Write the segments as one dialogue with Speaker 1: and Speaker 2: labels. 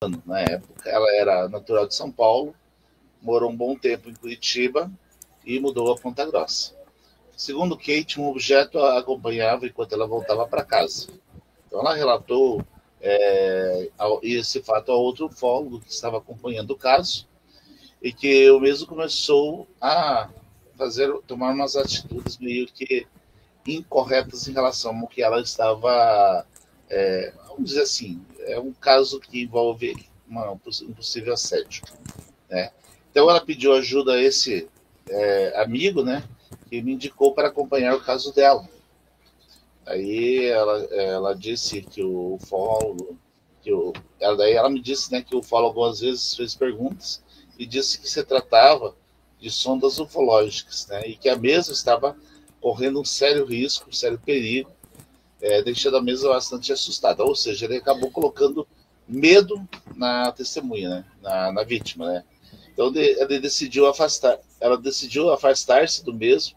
Speaker 1: Na época, ela era natural de São Paulo, morou um bom tempo em Curitiba e mudou a Ponta Grossa. Segundo Kate, um objeto a acompanhava enquanto ela voltava para casa. Então, ela relatou esse fato a outro ufólogo que estava acompanhando o caso e que o mesmo começou a tomar umas atitudes meio que incorretas em relação ao que ela estava, vamos dizer assim, é um caso que envolve um possível assédio, né? Então ela pediu ajuda a esse amigo, né, que me indicou para acompanhar o caso dela. Aí ela disse que o ufólogo, daí ela me disse, né, que o ufólogo algumas vezes fez perguntas e disse que se tratava de sondas ufológicas, né, e que a mesma estava correndo um sério risco, um sério perigo, deixando a mesma bastante assustada. Ou seja, ele acabou colocando medo na testemunha, né, na vítima, né. Então ela decidiu afastar-se do mesmo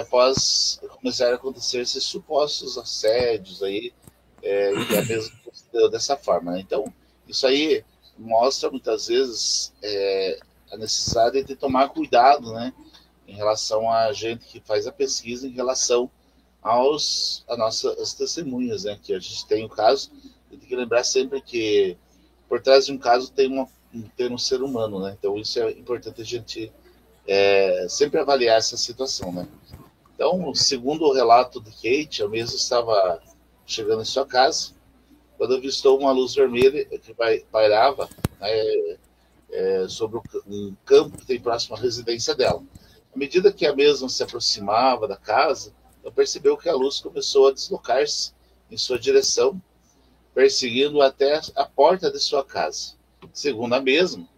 Speaker 1: após começar a acontecer esses supostos assédios aí, que a mesma considerou dessa forma, né? Então, isso aí mostra muitas vezes a necessidade de tomar cuidado, né, em relação a gente que faz a pesquisa em relação a nossas testemunhas, né, que a gente tem o caso, tem que lembrar sempre que por trás de um caso tem um ser humano, né? Então isso é importante a gente sempre avaliar essa situação, né? Então, segundo o relato de Kate, a mesma estava chegando em sua casa quando avistou uma luz vermelha que pairava, né, sobre um campo que tem próximo à residência dela. À medida que a mesma se aproximava da casa, ela percebeu que a luz começou a deslocar-se em sua direção, perseguindo até a porta de sua casa. Segundo a mesma,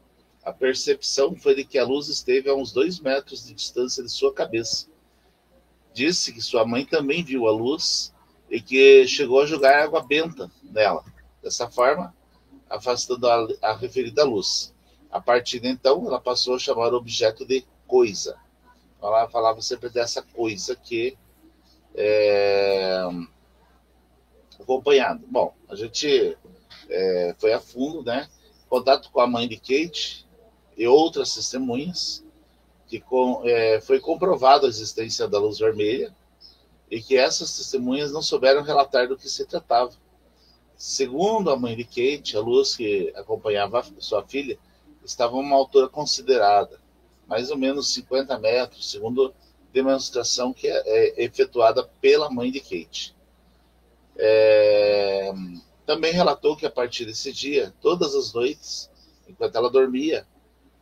Speaker 1: a percepção foi de que a luz esteve a uns 2 metros de distância de sua cabeça. Disse que sua mãe também viu a luz e que chegou a jogar água benta nela. Dessa forma, afastando a referida luz. A partir de então, ela passou a chamar o objeto de coisa. Ela falava sempre dessa coisa que acompanhado. Bom, a gente foi a fundo, né? Contato com a mãe de Kate e outras testemunhas, que foi comprovada a existência da luz vermelha e que essas testemunhas não souberam relatar do que se tratava. Segundo a mãe de Kate, a luz que acompanhava sua filha estava a uma altura considerada, mais ou menos 50 metros, segundo demonstração que é efetuada pela mãe de Kate. Também relatou que a partir desse dia, todas as noites, enquanto ela dormia,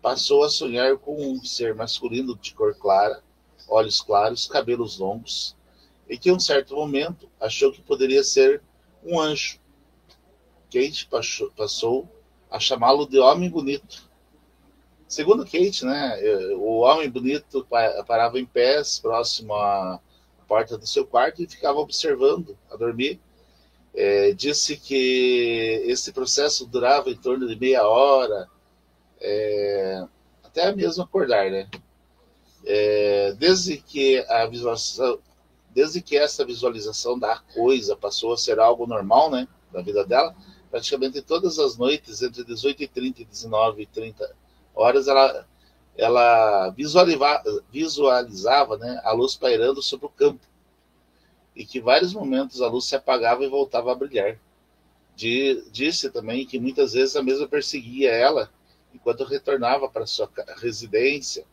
Speaker 1: passou a sonhar com um ser masculino de cor clara, olhos claros, cabelos longos, e que em um certo momento achou que poderia ser um anjo. Kate passou a chamá-lo de homem bonito. Segundo Kate, né, o homem bonito parava em pés próximo à porta do seu quarto e ficava observando a dormir. Disse que esse processo durava em torno de meia hora, até mesmo acordar, né? Desde que essa visualização da coisa passou a ser algo normal, né, da vida dela, praticamente todas as noites, entre 18h30 e 19h30 horas, ela visualizava, né, a luz pairando sobre o campo, e que em vários momentos a luz se apagava e voltava a brilhar. Disse também que muitas vezes a mesma perseguia ela enquanto retornava para sua residência,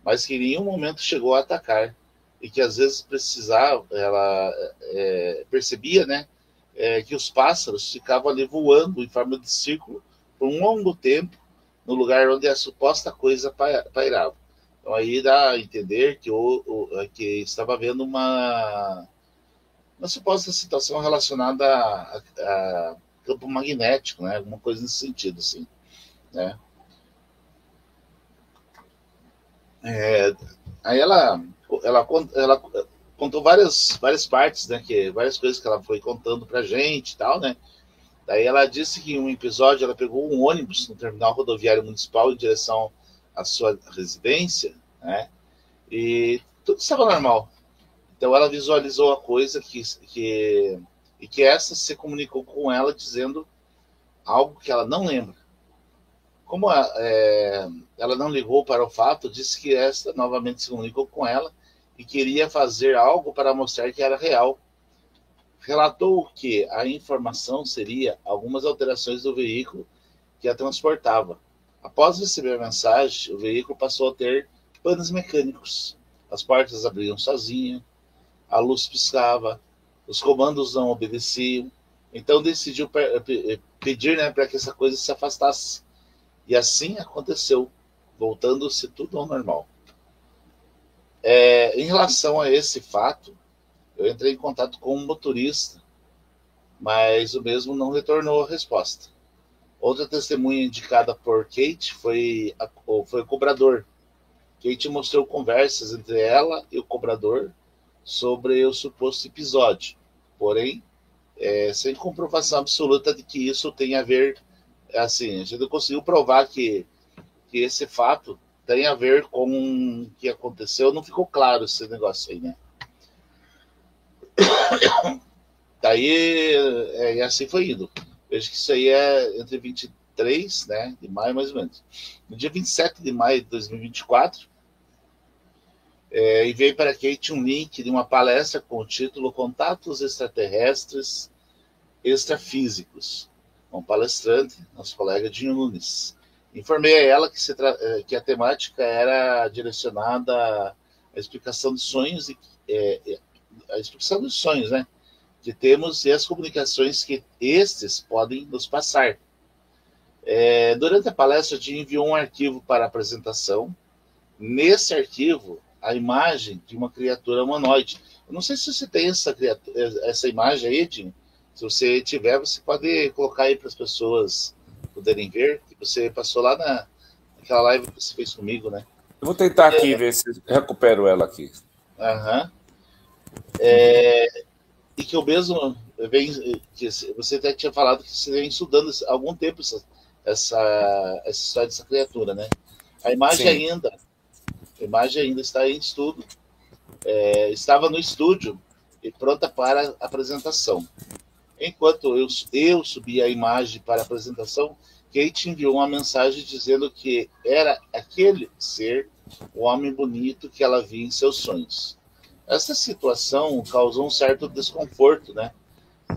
Speaker 1: mas que em nenhum momento chegou a atacar, e que às vezes ela percebia, né, que os pássaros ficavam ali voando em forma de círculo por um longo tempo no lugar onde a suposta coisa pairava. Então aí dá a entender que estava havendo uma suposta situação relacionada a campo magnético, né, alguma coisa nesse sentido, assim, né. Aí ela contou várias partes, né, várias coisas que ela foi contando pra gente e tal, né. Daí ela disse que em um episódio ela pegou um ônibus no terminal rodoviário municipal em direção à sua residência, né, e tudo estava normal. Então ela visualizou a coisa e que essa se comunicou com ela dizendo algo que ela não lembra. Como ela não ligou para o fato, disse que esta novamente se comunicou com ela e queria fazer algo para mostrar que era real. Relatou que a informação seria algumas alterações do veículo que a transportava. Após receber a mensagem, o veículo passou a ter panos mecânicos. As portas abriam sozinhas, a luz piscava, os comandos não obedeciam. Então decidiu pedir, né, para que essa coisa se afastasse. E assim aconteceu, voltando-se tudo ao normal. Em relação a esse fato, eu entrei em contato com um motorista, mas o mesmo não retornou a resposta. Outra testemunha indicada por Kate foi o cobrador. Kate mostrou conversas entre ela e o cobrador sobre o suposto episódio, porém, sem comprovação absoluta de que isso tenha a ver. Assim, a gente não conseguiu provar que esse fato tem a ver com o que aconteceu. Não ficou claro esse negócio aí, né? Daí, e assim foi indo. Vejo que isso aí é entre 23, né, de maio, mais ou menos. No dia 27 de maio de 2024, enviei para a Kate um link de uma palestra com o título Contatos Extraterrestres Extrafísicos, um palestrante, nosso colega Dinho Nunes. Informei a ela que a temática era direcionada à explicação de sonhos a explicação dos sonhos, né, que temos e as comunicações que estes podem nos passar. Durante a palestra, Dinho enviou um arquivo para apresentação. Nesse arquivo, a imagem de uma criatura humanoide. Eu não sei se você tem essa imagem aí, Dinho. Se você tiver, você pode colocar aí para as pessoas poderem ver, que você passou lá naquela live que você fez comigo, né?
Speaker 2: Eu vou tentar aqui ver se recupero ela aqui.
Speaker 1: E que eu mesmo que você até tinha falado que você vem estudando há algum tempo essa história dessa criatura, né? A imagem ainda está em estudo. Estava no estúdio e pronta para apresentação. Enquanto eu subia a imagem para a apresentação, Kate enviou uma mensagem dizendo que era aquele ser, o homem bonito que ela via em seus sonhos. Essa situação causou um certo desconforto, né?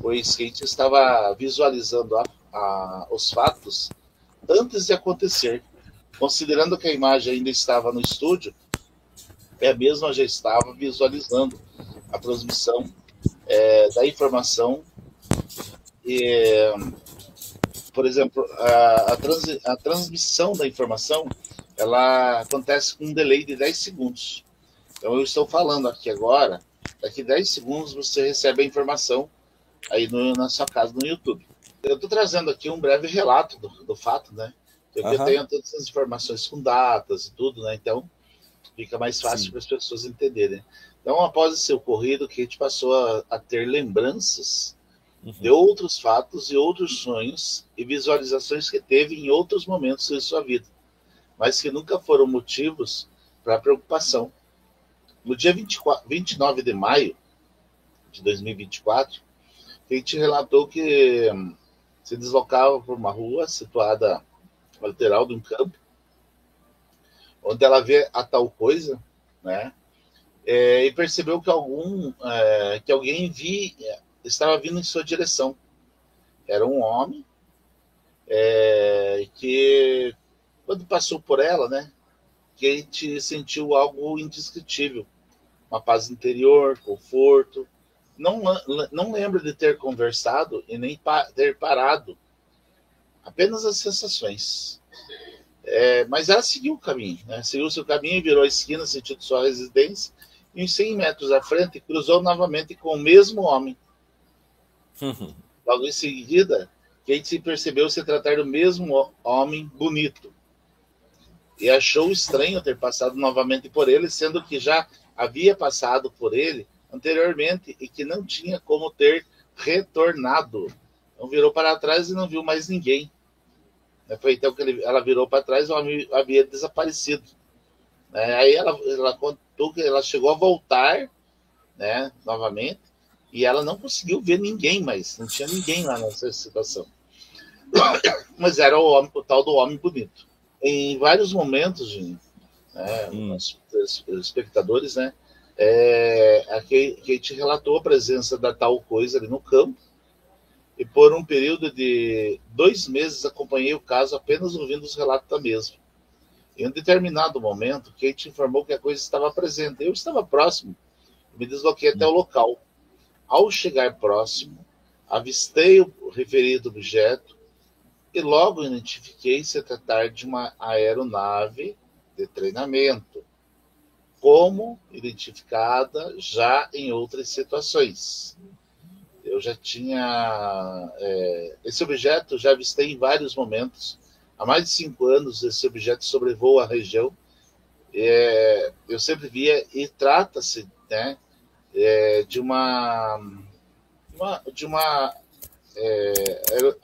Speaker 1: Pois Kate estava visualizando os fatos antes de acontecer. Considerando que a imagem ainda estava no estúdio, ela mesma já estava visualizando a transmissão da informação. Por exemplo, a transmissão da informação, ela acontece com um delay de 10 segundos. Então, eu estou falando aqui agora, daqui 10 segundos você recebe a informação aí na sua casa no YouTube. Eu estou trazendo aqui um breve relato do fato, né? Porque eu tenho todas as informações com datas e tudo, né? Então, fica mais fácil para as pessoas entenderem. Então, após esse ocorrido, que a gente passou a ter lembranças de outros fatos e outros sonhos e visualizações que teve em outros momentos de sua vida, mas que nunca foram motivos para preocupação. No dia 29 de maio de 2024, a gente relatou que se deslocava por uma rua situada na lateral de um campo, onde ela vê a tal coisa, né? E percebeu que alguém estava vindo em sua direção. Era um homem que, quando passou por ela, né, Kate sentiu algo indescritível, uma paz interior, conforto. Não lembro de ter conversado e nem ter parado, apenas as sensações. Mas ela seguiu o caminho, né? Seguiu o seu caminho, virou a esquina, sentindo sua residência, e uns 100 metros à frente cruzou novamente com o mesmo homem. Logo em seguida, Kate percebeu se tratar do mesmo homem bonito e achou estranho ter passado novamente por ele, sendo que já havia passado por ele anteriormente e que não tinha como ter retornado. Então virou para trás e não viu mais ninguém. Foi então que ela virou para trás e o homem havia desaparecido. Aí ela contou que ela chegou a voltar, né, novamente, e ela não conseguiu ver ninguém mais, não tinha ninguém lá nessa situação. Mas era o tal do homem bonito. Em vários momentos, né, os espectadores, né, a Kate relatou a presença da tal coisa ali no campo, e por um período de 2 meses acompanhei o caso apenas ouvindo os relatos da mesma. Em um determinado momento, Kate informou que a coisa estava presente. Eu estava próximo, me desloquei até o local. Ao chegar próximo, avistei o referido objeto e logo identifiquei se tratar de uma aeronave de treinamento, como identificada já em outras situações. Eu já tinha... esse objeto já avistei em vários momentos. Há mais de 5 anos, esse objeto sobrevoa a região. Eu sempre via, e trata-se, né, de uma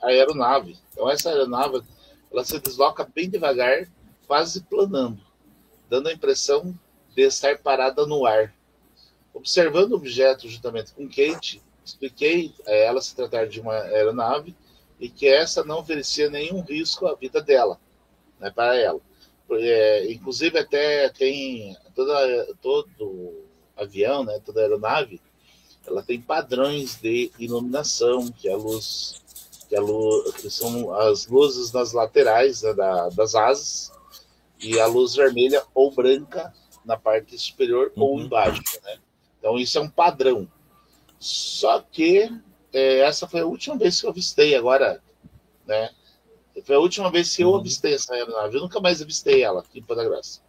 Speaker 1: aeronave. Então, essa aeronave ela se desloca bem devagar, quase planando, dando a impressão de estar parada no ar. Observando o objeto juntamente com Kate, expliquei a ela se tratar de uma aeronave e que essa não oferecia nenhum risco à vida dela, né, para ela. Inclusive, até tem todo avião, né, toda aeronave, ela tem padrões de iluminação, que são as luzes nas laterais, né, das asas, e a luz vermelha ou branca na parte superior ou embaixo, né? Então isso é um padrão. Só que essa foi a última vez que eu avistei agora, né? Foi a última vez que eu avistei essa aeronave. Eu nunca mais avistei ela aqui em Ponta Grossa.